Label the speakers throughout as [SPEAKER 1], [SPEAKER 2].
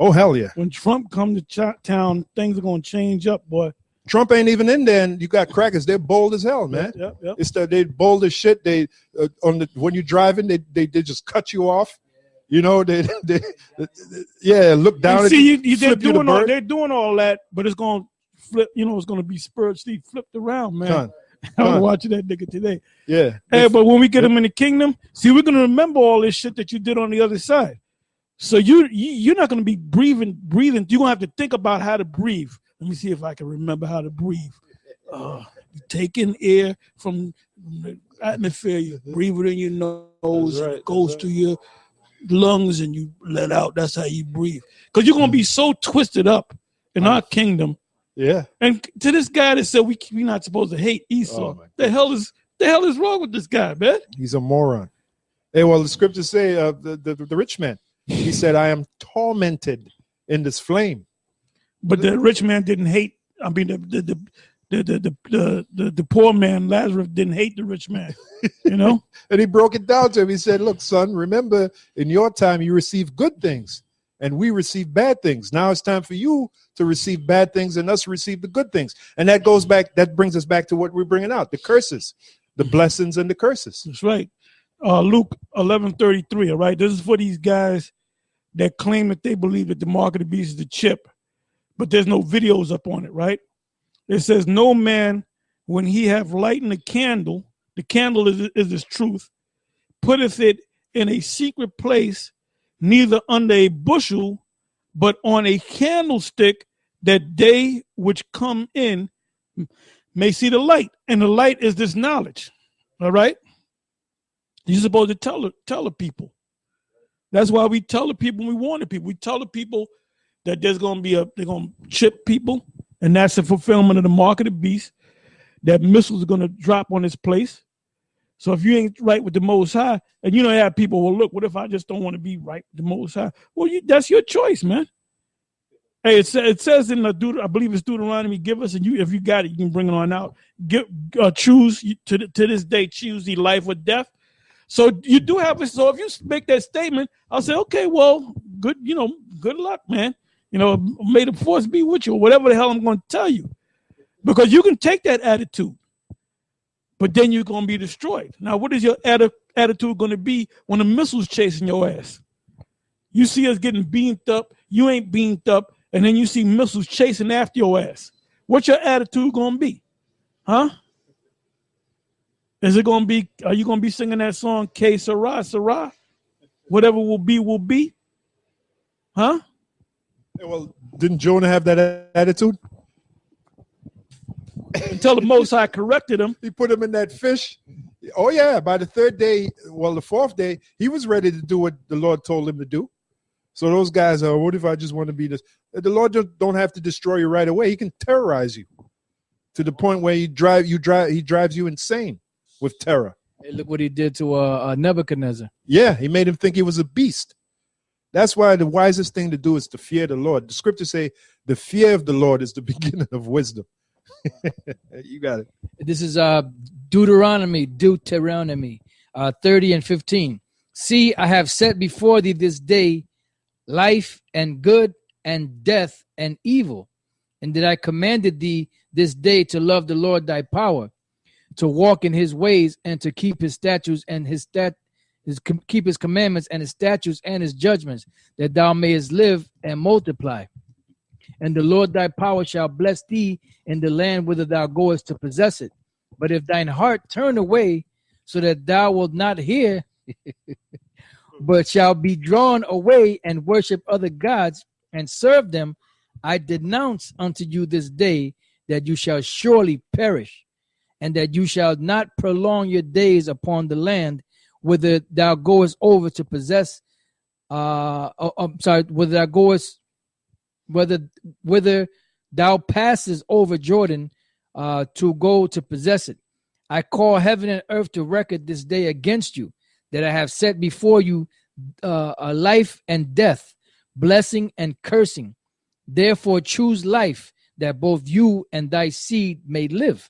[SPEAKER 1] Oh, hell yeah.
[SPEAKER 2] When Trump come to town, things are going to change up, boy.
[SPEAKER 1] Trump ain't even in there, and you got crackers. They're bold as hell, man.
[SPEAKER 2] Yep.
[SPEAKER 1] They bold as shit. They when you're driving, they just cut you off. You know, they look down at you. They're
[SPEAKER 2] doing all that, but it's going to flip. You know, it's going to be spiritually flipped around, man. I was watching that nigga today.
[SPEAKER 1] Yeah.
[SPEAKER 2] Hey, but when we get him in the kingdom, see, we're going to remember all this shit that you did on the other side. So you're not going to be breathing. You're going to have to think about how to breathe. Let me see if I can remember how to breathe. Take in air from the atmosphere, you breathe it in your nose, it goes to your lungs, and you let out. That's how you breathe. Because you're going to be so twisted up in our kingdom.
[SPEAKER 1] Yeah.
[SPEAKER 2] And to this guy that said we're not supposed to hate Esau, the hell is wrong with this guy, man?
[SPEAKER 1] He's a moron. Hey, well, the scriptures say the rich man, he said, I am tormented in this flame.
[SPEAKER 2] But the rich man didn't hate. I mean, the poor man Lazarus didn't hate the rich man, you know.
[SPEAKER 1] And he broke it down to him. He said, "Look, son, remember in your time you received good things, and we received bad things. Now it's time for you to receive bad things, and us receive the good things." And that goes back. That brings us back to what we're bringing out: the curses, the blessings, and the curses.
[SPEAKER 2] That's right. Luke 11:33. All right, this is for these guys that claim that they believe that the mark of the beast is the chip. But there's no videos up on it, right? It says, no man, when he have lightened the candle is his truth, putteth it in a secret place, neither under a bushel, but on a candlestick, that they which come in may see the light. And the light is this knowledge, all right? You're supposed to tell the people. That's why we tell the people, we warn the people. We tell the people that they're going to chip people, and that's the fulfillment of the mark of the beast, that missiles are going to drop on this place. So if you ain't right with the Most High, and you don't have people, well, look, what if I just don't want to be right with the Most High? Well, that's your choice, man. Hey, it says in I believe it's Deuteronomy, give us, and if you got it, you can bring it on out. Choose to this day, choose the life or death. So you do have it. So if you make that statement, I'll say, okay, well, good luck, man. You know, may the force be with you, or whatever the hell I'm going to tell you. Because you can take that attitude, but then you're going to be destroyed. Now, what is your attitude going to be when the missile's chasing your ass? You see us getting beamed up, you ain't beamed up, and then you see missiles chasing after your ass. What's your attitude going to be? Huh? Is it going to be, are you going to be singing that song, K Sarah, Sarah? Whatever will be? Huh?
[SPEAKER 1] Well, didn't Jonah have that attitude?
[SPEAKER 2] Until the Most High corrected him.
[SPEAKER 1] He put him in that fish. Oh, yeah. By the third day, well, the fourth day, he was ready to do what the Lord told him to do. So those guys are, what if I just want to be this? The Lord just don't have to destroy you right away. He can terrorize you to the point where he drives you insane with terror.
[SPEAKER 3] Hey, look what he did to Nebuchadnezzar.
[SPEAKER 1] Yeah, he made him think he was a beast. That's why the wisest thing to do is to fear the Lord. The scriptures say the fear of the Lord is the beginning of wisdom. You got it.
[SPEAKER 3] This is Deuteronomy 30 and 15. See, I have set before thee this day life and good and death and evil. And that I commanded thee this day to love the Lord thy power, to walk in his ways, and to keep his statutes and keep his commandments and his statutes and his judgments, that thou mayest live and multiply. And the Lord thy power shall bless thee in the land whither thou goest to possess it. But if thine heart turn away, so that thou wilt not hear, but shall be drawn away and worship other gods and serve them, I denounce unto you this day that you shall surely perish, and that you shall not prolong your days upon the land whither thou goest over to possess. Whether thou passes over Jordan to go to possess it. I call heaven and earth to record this day against you, that I have set before you a life and death, blessing and cursing. Therefore choose life, that both you and thy seed may live,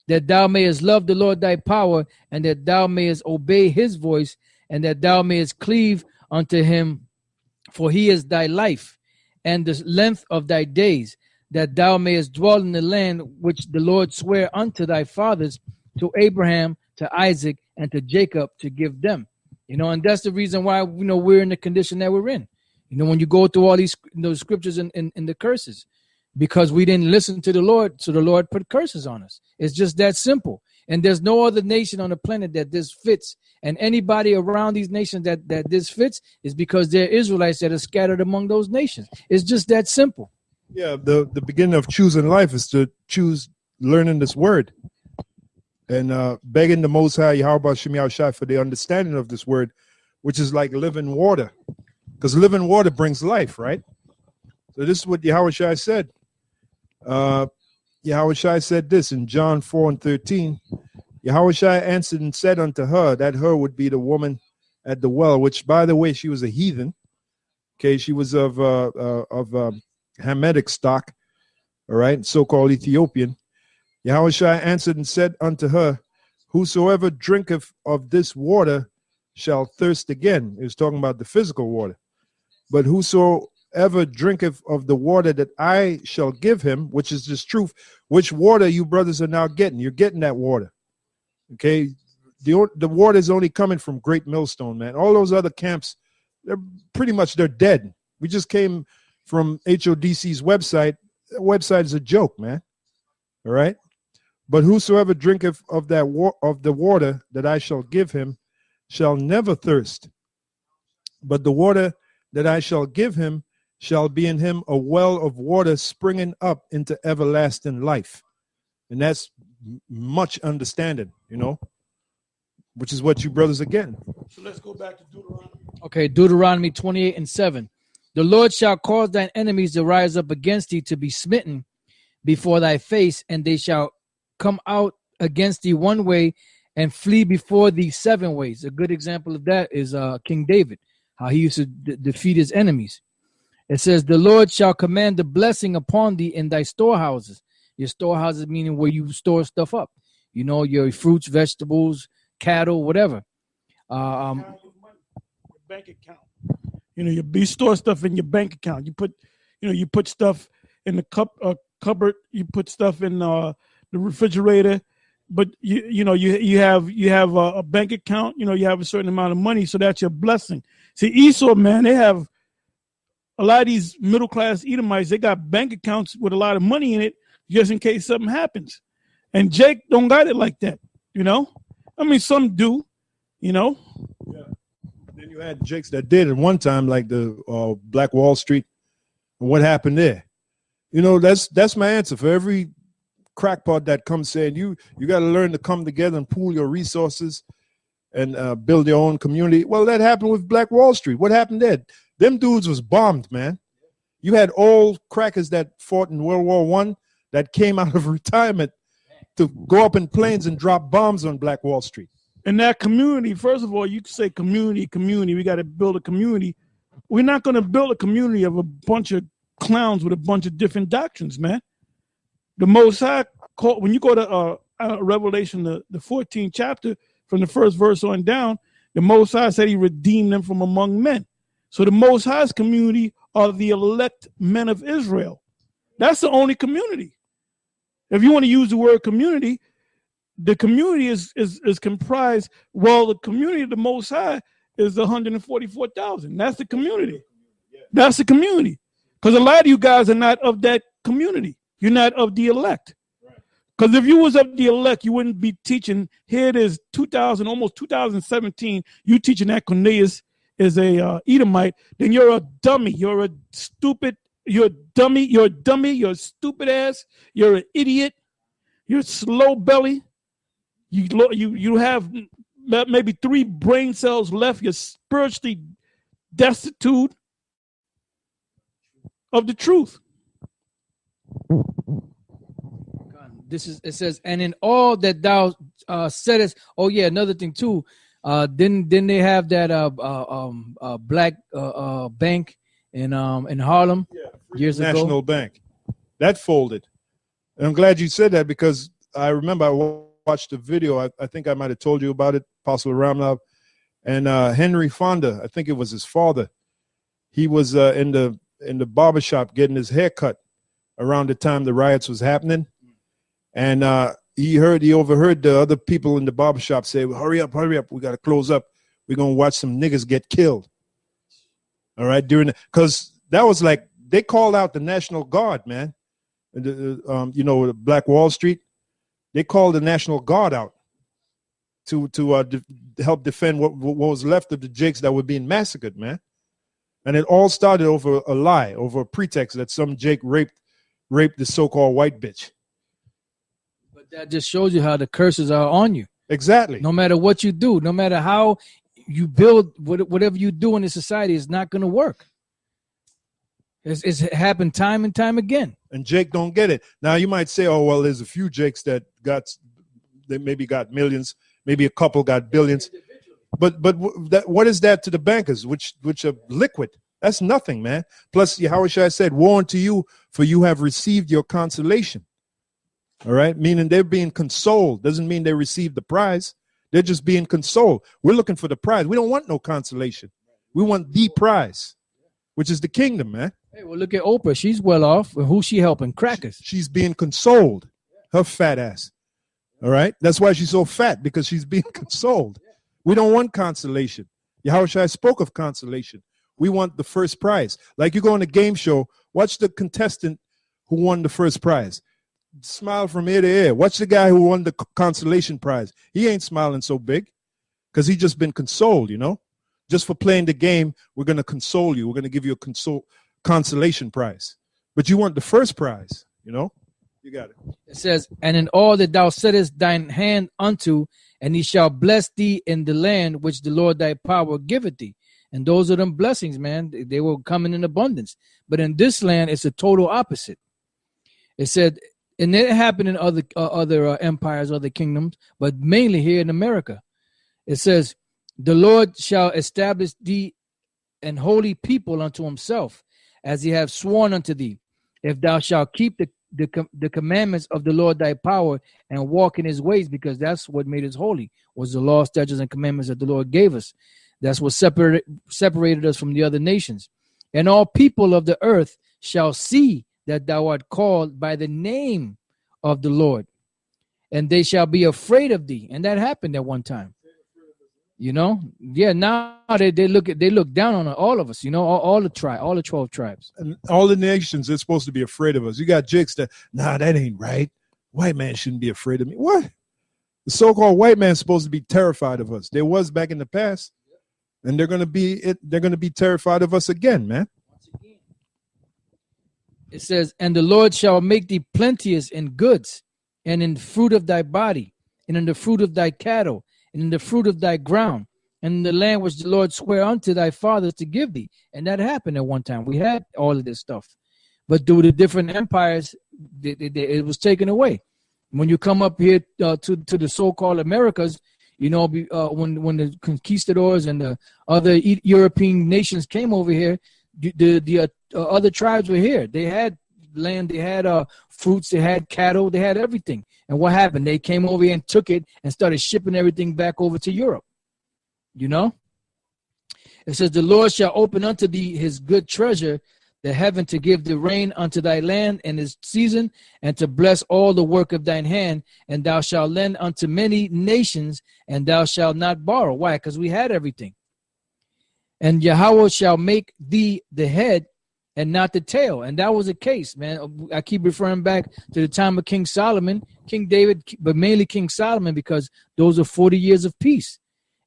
[SPEAKER 3] that thou mayest love the Lord thy power, and that thou mayest obey his voice, and that thou mayest cleave unto him, for he is thy life, and the length of thy days, that thou mayest dwell in the land which the Lord sware unto thy fathers, to Abraham, to Isaac, and to Jacob, to give them. And that's the reason why we're in the condition that we're in. When you go through all these scriptures in the curses, because we didn't listen to the Lord, so the Lord put curses on us. It's just that simple. And there's no other nation on the planet that this fits. And anybody around these nations that this fits is because they're Israelites that are scattered among those nations. It's just that simple.
[SPEAKER 1] Yeah, the beginning of choosing life is to choose learning this word and begging the Most High, Yahweh Shem Yahushua, for the understanding of this word, which is like living water, because living water brings life, right? So this is what Yahushua said. Yahushua said this in John 4:13. Yahushua answered and said unto her, that her would be the woman at the well, which, by the way, she was a heathen. Okay, she was of Hamitic stock, all right, so-called Ethiopian. Yahushua answered and said unto her, whosoever drinketh of this water shall thirst again. He was talking about the physical water. But whosoever drinketh of the water that I shall give him, which is this truth, which water you brothers are now getting. You're getting that water. Okay, the water is only coming from Great Millstone, man. All those other camps, they're dead. We just came from HODC's website. The website is a joke, man. All right. But whosoever drinketh of the water that I shall give him shall never thirst. But the water that I shall give him shall be in him a well of water springing up into everlasting life. And that's much understanding, which is what you brothers are getting.
[SPEAKER 2] So let's go back to Deuteronomy.
[SPEAKER 3] Okay, Deuteronomy 28:7. The Lord shall cause thine enemies to rise up against thee, to be smitten before thy face, and they shall come out against thee one way and flee before thee 7 ways. A good example of that is King David, how he used to defeat his enemies. It says, the Lord shall command the blessing upon thee in thy storehouses. Your storehouses meaning where you store stuff up. Your fruits, vegetables, cattle, whatever.
[SPEAKER 2] Your bank account. You store stuff in your bank account. You put stuff in the cupboard. You put stuff in the refrigerator. But you have a bank account. You have a certain amount of money, so that's your blessing. See, Esau, man, they have a lot of these middle class Edomites. They got bank accounts with a lot of money in it, just in case something happens. And Jake don't got it like that. I mean, some do. Yeah.
[SPEAKER 1] Then you had Jakes that did at one time, like the Black Wall Street. And what happened there? That's my answer for every crackpot that comes saying you got to learn to come together and pool your resources and build your own community. Well, that happened with Black Wall Street. What happened there? Them dudes was bombed, man. You had old crackers that fought in World War I that came out of retirement to go up in planes and drop bombs on Black Wall Street.
[SPEAKER 2] And that community, first of all, you can say community. We got to build a community. We're not going to build a community of a bunch of clowns with a bunch of different doctrines, man. The Most High, when you go to Revelation, the 14th chapter, from the first verse on down, the Most High said he redeemed them from among men. So the Most High's community are the elect men of Israel. That's the only community. If you want to use the word community, the community is comprised. Well, the community of the Most High is 144,000. That's the community. That's the community. Because a lot of you guys are not of that community. You're not of the elect. Because if you was of the elect, you wouldn't be teaching. Here it is, almost 2017. You teaching that Cornelius is a Edomite. Then you're a dummy. You're a stupid. You're a dummy. You're a dummy. You're a stupid ass. You're an idiot. You're slow belly. You have maybe 3 brain cells left. You're spiritually destitute of the truth.
[SPEAKER 3] It says, and in all that thou saidest. Oh yeah, another thing too. Then they have that black bank in Harlem years ago.
[SPEAKER 1] National Bank that folded. And I'm glad you said that, because I remember I watched the video. I think I might have told you about it, Apostle Ramlov, and Henry Fonda. I think it was his father. He was in the in the barbershop getting his hair cut around the time the riots was happening. And he overheard the other people in the barbershop say, well, hurry up, we got to close up. We're going to watch some niggas get killed. All right, because that was like, they called out the National Guard, man. The Black Wall Street, they called the National Guard out to help defend what was left of the Jakes that were being massacred, man. And it all started over a lie, over a pretext that some Jake raped the so-called white bitch.
[SPEAKER 3] But that just shows you how the curses are on you.
[SPEAKER 1] Exactly.
[SPEAKER 3] No matter what you do, no matter how you build, whatever you do in the society is not going to work. It's happened time and time again.
[SPEAKER 1] And Jake don't get it. Now you might say, oh, well, there's a few Jakes that maybe got millions, maybe a couple got billions. But what is that to the bankers, which are liquid? That's nothing, man. Plus, Yahushua said, woe unto you, for you have received your consolation. All right? Meaning they're being consoled. Doesn't mean they received the prize. They're just being consoled. We're looking for the prize. We don't want no consolation. We want the prize, which is the kingdom, man.
[SPEAKER 3] Hey, well, look at Oprah. She's well off. Who's she helping? Crackers.
[SPEAKER 1] She's being consoled. Her fat ass. All right? That's why she's so fat, because she's being consoled. We don't want consolation. Yahushua spoke of consolation. We want the first prize. Like you go on a game show, watch the contestant who won the first prize. Smile from ear to ear. Watch the guy who won the consolation prize. He ain't smiling so big because he just been consoled, Just for playing the game, we're going to console you. We're going to give you a consolation prize. But you want the first prize, You got it.
[SPEAKER 3] It says, and in all that thou settest thine hand unto, and he shall bless thee in the land which the Lord thy power giveth thee. And those are them blessings, man. They will come in abundance. But in this land, it's a total opposite. It said, and it happened in other empires, other kingdoms, but mainly here in America. It says, the Lord shall establish thee an holy people unto himself, as he hath sworn unto thee, if thou shalt keep the commandments of the Lord thy power and walk in his ways, because that's what made us holy, was the law, statutes, and commandments that the Lord gave us. That's what separated us from the other nations. And all people of the earth shall see that thou art called by the name of the Lord, and they shall be afraid of thee. And that happened at one time. Now they look down on all of us, all the 12 tribes.
[SPEAKER 1] And all the nations, they're supposed to be afraid of us. You got Jakes that, that ain't right. White man shouldn't be afraid of me. What? The so-called white man's supposed to be terrified of us. There was back in the past, and they're gonna be terrified of us again, man.
[SPEAKER 3] It says, and the Lord shall make thee plenteous in goods, and in fruit of thy body, and in the fruit of thy cattle, and in the fruit of thy ground, and in the land which the Lord sware unto thy fathers to give thee. And that happened at one time. We had all of this stuff. But due to different empires, it was taken away. When you come up here to the so-called Americas, when the conquistadors and the other European nations came over here, the other tribes were here. They had land, they had fruits, they had cattle, they had everything. And what happened? They came over here and took it and started shipping everything back over to Europe. It says, the Lord shall open unto thee his good treasure, the heaven, to give the rain unto thy land in his season, and to bless all the work of thine hand. And thou shalt lend unto many nations, and thou shalt not borrow. Why? Because we had everything. And Yahweh shall make thee the head and not the tail. And that was the case, man. I keep referring back to the time of King Solomon, King David, but mainly King Solomon, because those are 40 years of peace.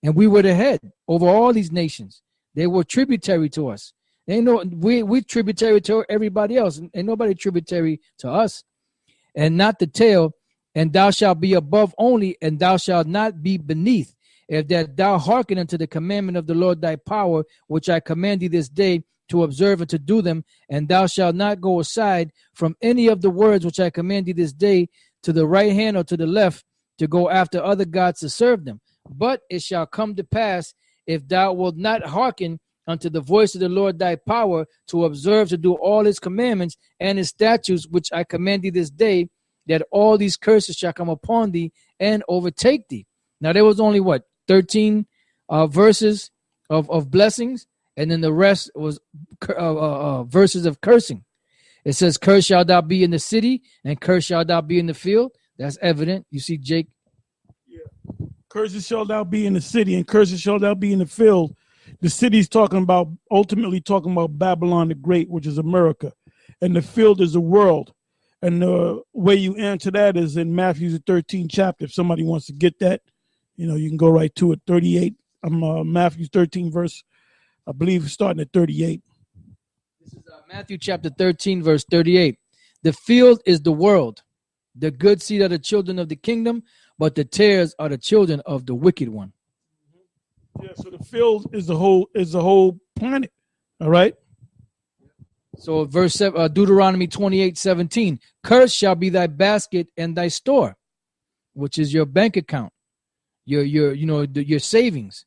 [SPEAKER 3] And we were the head over all these nations. They were tributary to us. We're tributary to everybody else. Ain't nobody tributary to us. And not the tail. And thou shalt be above only, and thou shalt not be beneath. If that thou hearken unto the commandment of the Lord thy power, which I command thee this day, to observe and to do them, and thou shalt not go aside from any of the words which I command thee this day, to the right hand or to the left, to go after other gods to serve them. But it shall come to pass, if thou wilt not hearken unto the voice of the Lord thy power, to observe to do all his commandments and his statutes which I command thee this day, that all these curses shall come upon thee and overtake thee. Now there was only 13 verses of blessings, And then the rest was verses of cursing. It says, "Cursed shalt thou be in the city, and cursed shalt thou be in the field." That's evident. You see, Jake.
[SPEAKER 2] Yeah. Cursed shalt thou be in the city, and cursed shalt thou be in the field. The city's ultimately talking about Babylon the Great, which is America, and the field is the world. And the way you answer that is in Matthew the 13th chapter. If somebody wants to get that, you can go right to it. 38. Matthew 13 verse, I believe, starting at 38.
[SPEAKER 3] This is Matthew chapter 13, verse 38. "The field is the world. The good seed are the children of the kingdom, but the tares are the children of the wicked one."
[SPEAKER 2] Yeah, so the field is the whole planet. All right.
[SPEAKER 3] So verse 7, Deuteronomy 28:17. "Cursed shall be thy basket and thy store," which is your bank account, your savings.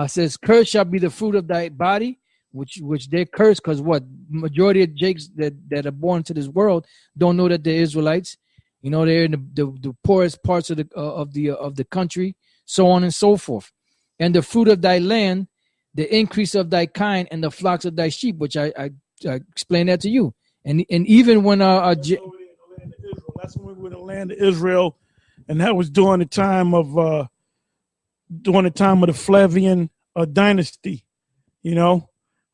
[SPEAKER 3] Says, "Cursed shall be the fruit of thy body," which they're cursed because what? Majority of Jakes that are born into this world don't know that they're Israelites. They're in the poorest parts of the country, so on and so forth. "And the fruit of thy land, the increase of thy kind, and the flocks of thy sheep," which I explained that to you. And even when
[SPEAKER 2] that's when we were in the land of Israel, and that was during the time of the Flavian dynasty.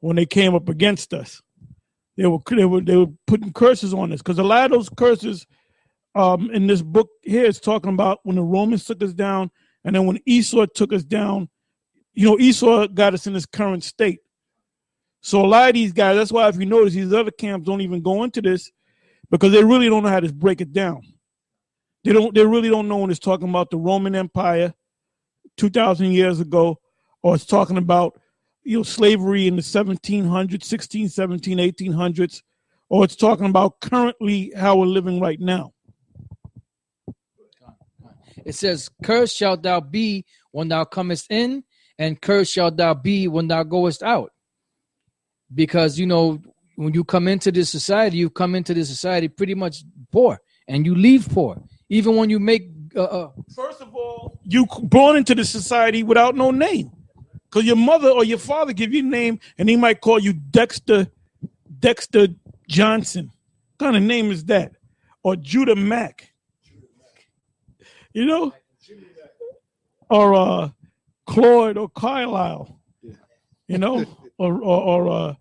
[SPEAKER 2] When they came up against us, they were putting curses on us, because a lot of those curses in this book here is talking about when the Romans took us down, and then when Esau took us down. Esau got us in this current state. So a lot of these guys, that's why if you notice, these other camps don't even go into this, because they really don't know how to break it down. They really don't know when it's talking about the Roman Empire 2,000 years ago, or it's talking about slavery in the 1700s, 16, 17, 1800s, or it's talking about currently how we're living right now.
[SPEAKER 3] It says, "Cursed shalt thou be when thou comest in, and cursed shalt thou be when thou goest out." Because, when you come into this society, you come into this society pretty much poor, and you leave poor. Even when you make...
[SPEAKER 2] First of all, you born into the society without no name. Because your mother or your father give you a name, and they might call you Dexter Johnson. What kind of name is that? Or Judah Mack. Or Cloyd or Carlisle. Or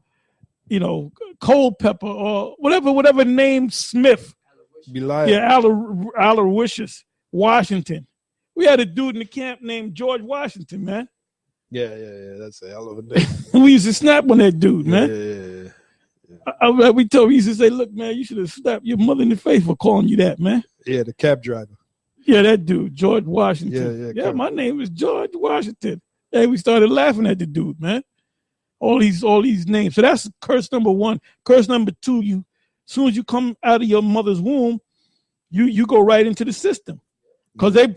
[SPEAKER 2] Culpepper, or whatever name, Smith.
[SPEAKER 1] Belial.
[SPEAKER 2] Yeah, Aloysius Washington. We had a dude in the camp named George Washington, man.
[SPEAKER 1] Yeah. That's a hell of a name.
[SPEAKER 2] We used to snap on that dude, man. Yeah. We used to say, "Look, man, you should have slapped your mother in the face for calling you that, man."
[SPEAKER 1] Yeah, the cab driver.
[SPEAKER 2] Yeah, that dude, George Washington. Yeah, my name is George Washington. Hey, we started laughing at the dude, man. All these names. So that's curse number one. Curse number two, as soon as you come out of your mother's womb, you go right into the system. Because they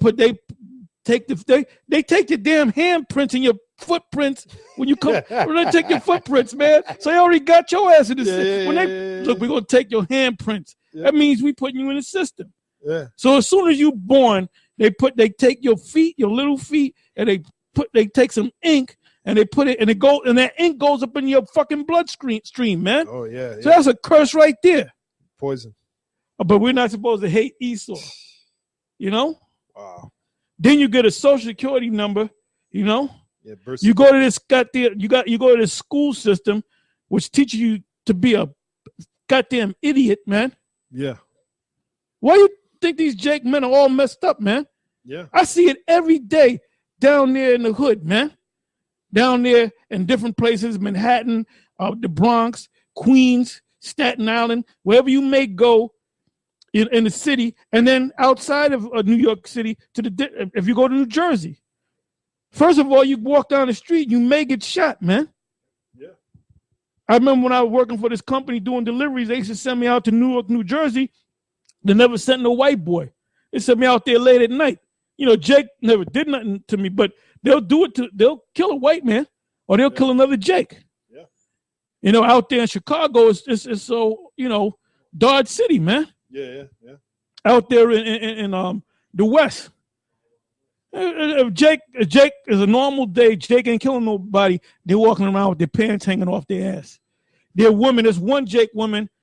[SPEAKER 2] take your damn handprints and your footprints when you come. When they take your footprints, man. So they already got your ass in the system. Look, we're gonna take your handprints. Yeah. That means we putting you in the system. Yeah. So as soon as you born, they take your feet, your little feet, and they take some ink and they put it, and that ink goes up in your fucking bloodstream, man.
[SPEAKER 1] Oh yeah.
[SPEAKER 2] So that's a curse right there.
[SPEAKER 1] Poison.
[SPEAKER 2] But we're not supposed to hate Esau.
[SPEAKER 1] Wow.
[SPEAKER 2] Then you get a social security number. Yeah, you go to this you go to this school system, which teaches you to be a goddamn idiot, man.
[SPEAKER 1] Yeah.
[SPEAKER 2] Why you think these Jake men are all messed up, man?
[SPEAKER 1] Yeah.
[SPEAKER 2] I see it every day down there in the hood, man. Down there in different places, Manhattan, the Bronx, Queens, Staten Island, wherever you may go in the city, and then outside of New York City, if you go to New Jersey. First of all, you walk down the street, you may get shot, man.
[SPEAKER 1] Yeah.
[SPEAKER 2] I remember when I was working for this company doing deliveries, they used to send me out to Newark, New Jersey. They never sent no white boy. They sent me out there late at night. Jake never did nothing to me, but they'll kill a white man, or they'll kill another Jake. Yeah. Out there in Chicago, it's so, Dodge City, man.
[SPEAKER 1] Yeah.
[SPEAKER 2] Out there in the West. If Jake is a normal day, Jake ain't killing nobody. They're walking around with their pants hanging off their ass. There's one Jake woman